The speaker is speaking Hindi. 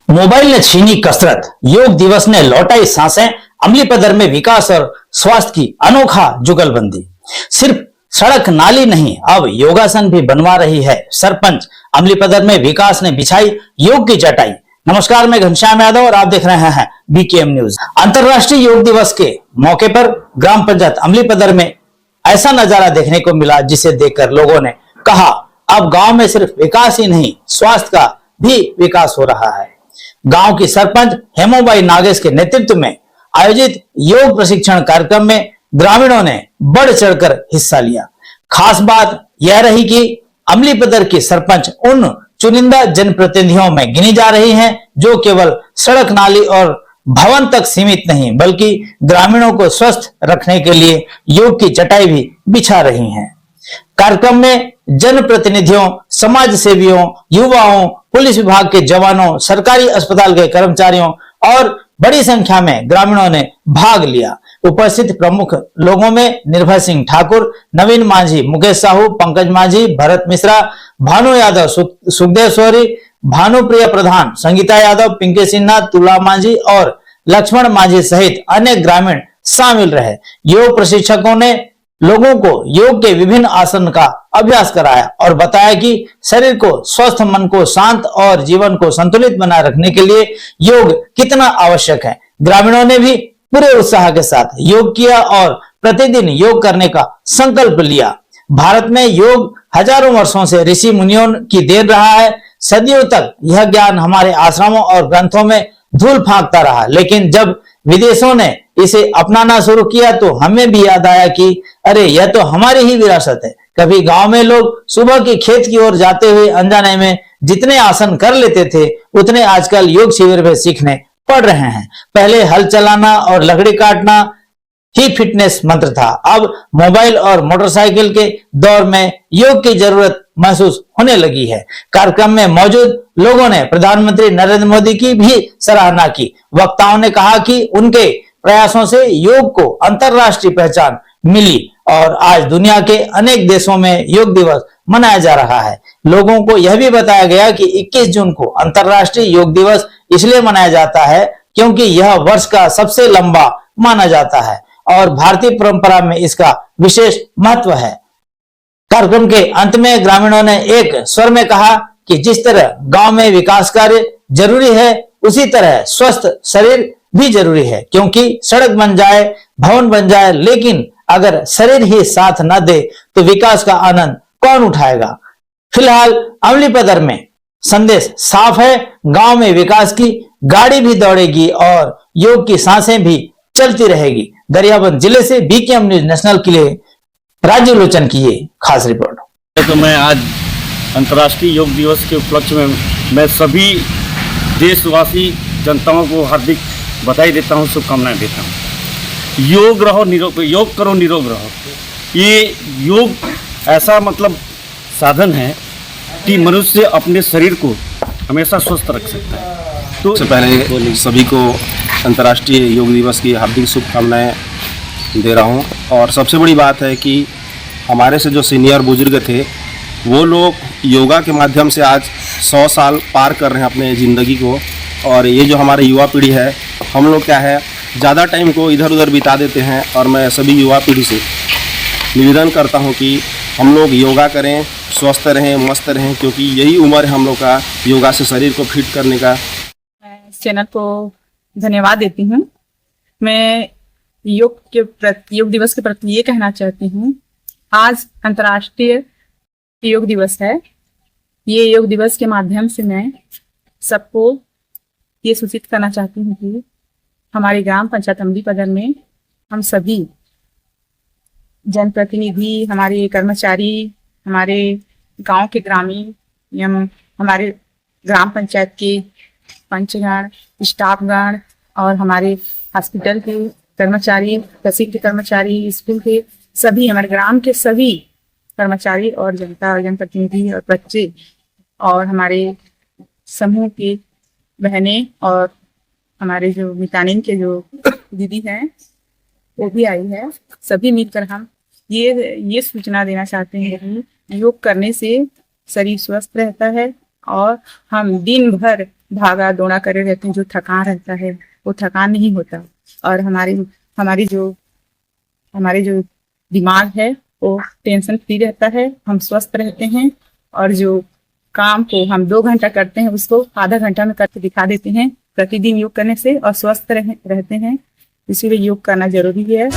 मोबाइल ने छीनी कसरत, योग दिवस ने लौटाई सांसें, अमलीपदर में विकास और स्वास्थ्य की अनोखा जुगलबंदी। सिर्फ सड़क नाली नहीं, अब योगासन भी बनवा रही है सरपंच। अमलीपदर में विकास ने बिछाई योग की चटाई। नमस्कार, मैं घनश्याम यादव और आप देख रहे हैं बीकेएम न्यूज। अंतर्राष्ट्रीय योग दिवस के मौके पर ग्राम पंचायत अमलीपदर में ऐसा नजारा देखने को मिला जिसे देखकर लोगों ने कहा, अब गांव में सिर्फ विकास ही नहीं, स्वास्थ्य का भी विकास हो रहा है। गांव की सरपंच हेमोबाई नागेश के नेतृत्व में आयोजित योग प्रशिक्षण कार्यक्रम में ग्रामीणों ने बढ़ चढ़कर हिस्सा लिया। खास बात यह रही कि अमलीपदर की सरपंच उन चुनिंदा जनप्रतिनिधियों में गिनी जा रही हैं जो केवल सड़क नाली और भवन तक सीमित नहीं बल्कि ग्रामीणों को स्वस्थ रखने के लिए योग की चटाई भी बिछा रही हैं। कार्यक्रम में जनप्रतिनिधियों, समाज सेवियों, युवाओं, पुलिस विभाग के जवानों, सरकारी अस्पताल के कर्मचारियों और बड़ी संख्या में ग्रामीणों ने भाग लिया। उपस्थित प्रमुख लोगों में निर्भय सिंह ठाकुर, नवीन मांझी, मुकेश साहू, पंकज मांझी, भरत मिश्रा, भानु यादव, सुखदेव सोरी, भानुप्रिया प्रधान, संगीता यादव, पिंकी सिन्हा, तुला मांझी और लक्ष्मण मांझी सहित अनेक ग्रामीण शामिल रहे। योग प्रशिक्षकों ने लोगों को योग के विभिन्न आसन का अभ्यास कराया और बताया कि शरीर को स्वस्थ, मन को शांत और जीवन को संतुलित बनाए रखने के लिए योग कितना आवश्यक है। ग्रामीणों ने भी पूरे उत्साह के साथ योग किया और प्रतिदिन योग करने का संकल्प लिया। भारत में योग हजारों वर्षों से ऋषि मुनियों की देन रहा है। सदियों तक यह ज्ञान हमारे आश्रमों और ग्रंथों में धूल फांकता रहा, लेकिन जब विदेशों ने इसे अपनाना शुरू किया तो हमें भी याद आया कि अरे, यह तो हमारी ही विरासत है। कभी गांव में लोग सुबह की खेत की ओर जाते हुए अनजाने में जितने आसन कर लेते थे उतने आजकल योग शिविर में सीखने पड़ रहे हैं। पहले हल चलाना और लकड़ी काटना ही फिटनेस मंत्र था, अब मोबाइल और मोटरसाइकिल के दौर में योग की जरूरत महसूस होने लगी है। कार्यक्रम में मौजूद लोगों ने प्रधानमंत्री नरेंद्र मोदी की भी सराहना की। वक्ताओं ने कहा कि उनके प्रयासों से योग को अंतर्राष्ट्रीय पहचान मिली और आज दुनिया के अनेक देशों में योग दिवस मनाया जा रहा है। लोगों को यह भी बताया गया कि 21 जून को अंतर्राष्ट्रीय योग दिवस इसलिए मनाया जाता है क्योंकि यह वर्ष का सबसे लंबा माना जाता है और भारतीय परंपरा में इसका विशेष महत्व है। कार्यक्रम के अंत में ग्रामीणों ने एक स्वर में कहा कि जिस तरह गांव में विकास कार्य जरूरी है उसी तरह स्वस्थ शरीर भी जरूरी है, क्योंकि सड़क बन जाए, भवन बन जाए, लेकिन अगर शरीर ही साथ न दे तो विकास का आनंद कौन उठाएगा। फिलहाल अमलीपदर में संदेश साफ है, गांव में विकास की गाड़ी भी दौड़ेगी और योग की सांसें भी चलती रहेगी। गरियाबंद जिले से बीकेएम न्यूज नेशनल के लिए राजीव लोचन की ये खास रिपोर्ट। तो मैं आज अंतर्राष्ट्रीय योग दिवस के उपलक्ष्य में मैं सभी देशवासी जनताओं को हार्दिक बधाई देता हूँ, शुभकामनाएं देता हूँ। योग रहो निरोग, योग करो निरोग रहो। ये योग ऐसा साधन है कि मनुष्य अपने शरीर को हमेशा स्वस्थ रख सकता है। तो सबसे पहले सभी को अंतर्राष्ट्रीय योग दिवस की हार्दिक शुभकामनाएं दे रहा हूं। और सबसे बड़ी बात है कि हमारे से जो सीनियर बुजुर्ग थे वो लोग योगा के माध्यम से आज 100 साल पार कर रहे हैं अपने ज़िंदगी को। और ये जो हमारी युवा पीढ़ी है, हम लोग क्या है ज़्यादा टाइम को इधर उधर बिता देते हैं। और मैं सभी युवा पीढ़ी से निवेदन करता हूं कि हम लोग योगा करें, स्वस्थ रहें, मस्त रहें, क्योंकि यही उम्र है हम लोग का योगा से शरीर को फिट करने का। मैं इस चैनल को धन्यवाद देती हूँ। मैं योग दिवस के प्रति ये कहना चाहती हूँ, आज अंतर्राष्ट्रीय योग दिवस है। ये योग दिवस के माध्यम से मैं सबको ये सूचित करना चाहती हूँ कि हमारी ग्राम पंचायत अमलीपदर में हम सभी जनप्रतिनिधि, हमारे कर्मचारी, हमारे गांव के ग्रामीण एवं हमारे ग्राम पंचायत के पंचगण, स्टाफगण और हमारे हॉस्पिटल के कर्मचारी, तहसील के कर्मचारी, स्कूल के सभी, हमारे ग्राम के सभी कर्मचारी और जनता और जनप्रतिनिधि और बच्चे और हमारे समूह के बहनें और हमारे जो मितानिन के जो दीदी हैं वो भी आई है। सभी मिलकर हम ये सूचना देना चाहते हैं कि योग करने से शरीर स्वस्थ रहता है और हम दिन भर भागा दौड़ा करे रहते हैं, जो थकान रहता है वो थकान नहीं होता। और हमारी जो दिमाग है वो टेंशन फ्री रहता है, हम स्वस्थ रहते हैं। और जो काम को हम 2 घंटा करते हैं उसको आधा घंटा में करके दिखा देते हैं प्रतिदिन योग करने से, और स्वस्थ रहते हैं। इसीलिए योग करना जरूरी है।